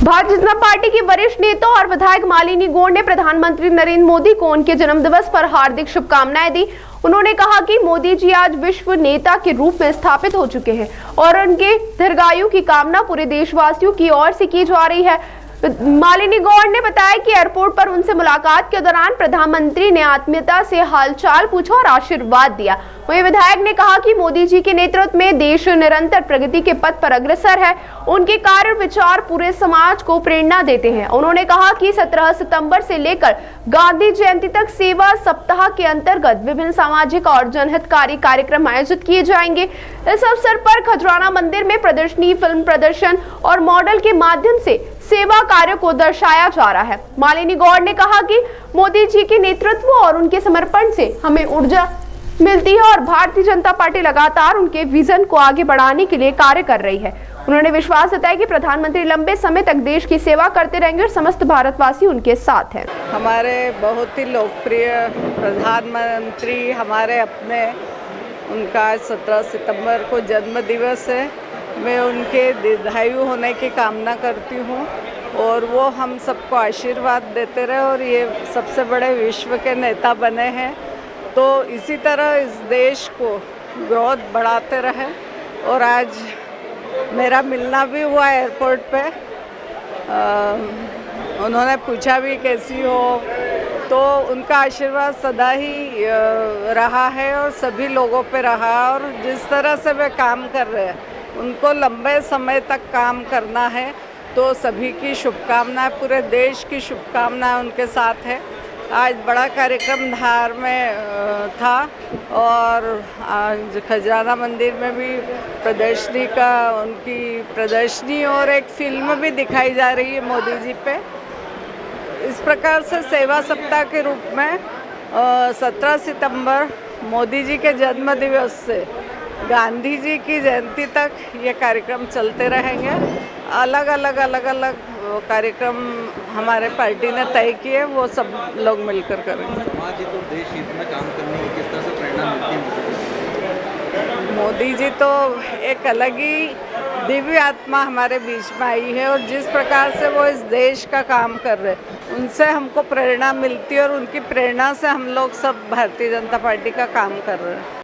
Bharatiya Janata party की वरिष्ठ नेता और विधायक मालिनी गौड़ ने प्रधानमंत्री नरेंद्र मोदी को उनके जन्मदिवस पर हार्दिक शुभकामनाएं दी। उन्होंने कहा कि मोदी जी आज विश्व नेता के रूप में स्थापित हो चुके हैं और उनके दीर्घायु की कामना पूरे देशवासियों की ओर से की जा रही है। मालिनी गौड़ ने बताया कि एयरपोर्ट पर उनसे मुलाकात के दौरान प्रधानमंत्री ने आत्मीयता से हालचाल पूछा और आशीर्वाद दिया। वहीं विधायक ने कहा कि मोदी जी के नेतृत्व में देश निरंतर प्रगति के पथ पर अग्रसर है। उनके कार्य विचार पूरे समाज को प्रेरणा देते हैं। उन्होंने कहा कि 17 सितंबर से लेकर गांधी जयंती तक सेवा सप्ताह के अंतर्गत विभिन्न सामाजिक और जनहितकारी कार्यक्रम आयोजित किए जाएंगे। इस अवसर पर खजराना मंदिर में प्रदर्शनी, फिल्म प्रदर्शन और मॉडल के माध्यम से सेवा कार्य को दर्शाया जा रहा है। मालिनी गौड़ ने कहा कि मोदी जी के नेतृत्व और उनके समर्पण से हमें ऊर्जा मिलती है और भारतीय जनता पार्टी लगातार उनके विजन को आगे बढ़ाने के लिए कार्य कर रही है। उन्होंने विश्वास जताया कि प्रधानमंत्री लंबे समय तक देश की सेवा करते रहेंगे और समस्त भारतवासी उनके साथ हैं। हमारे बहुत ही लोकप्रिय प्रधानमंत्री हमारे अपने, उनका 17 सितंबर को जन्म दिवस है। मैं उनके दीर्घायु होने की कामना करती हूँ और वो हम सबको आशीर्वाद देते रहे और ये सबसे बड़े विश्व के नेता बने हैं। तो इसी तरह इस देश को ग्रोथ बढ़ाते रहे। और आज मेरा मिलना भी हुआ एयरपोर्ट पे। उन्होंने पूछा भी कैसी हो, तो उनका आशीर्वाद सदा ही रहा है और सभी लोगों पे रहा। और जिस तरह से वे काम कर रहे हैं, उनको लंबे समय तक काम करना है। तो सभी की शुभकामनाएं, पूरे देश की शुभकामनाएं उनके साथ है। आज बड़ा कार्यक्रम धार में था और आज खजराना मंदिर में भी प्रदर्शनी का, उनकी प्रदर्शनी और एक फिल्म भी दिखाई जा रही है मोदी जी पे। इस प्रकार से सेवा सप्ताह के रूप में 17 सितंबर मोदी जी के जन्म दिवस से गांधी जी की जयंती तक ये कार्यक्रम चलते रहेंगे। अलग अलग कार्यक्रम हमारे पार्टी ने तय किए, वो सब लोग मिलकर करेंगे। समाज हित और देश हित में काम करने की किस तरह से प्रेरणा मिलती है? मोदी जी तो एक अलग ही दिव्य आत्मा हमारे बीच में आई है और जिस प्रकार से वो इस देश का काम कर रहे हैं, उनसे हमको प्रेरणा मिलती है और उनकी प्रेरणा से हम लोग सब भारतीय जनता पार्टी का काम कर रहे हैं।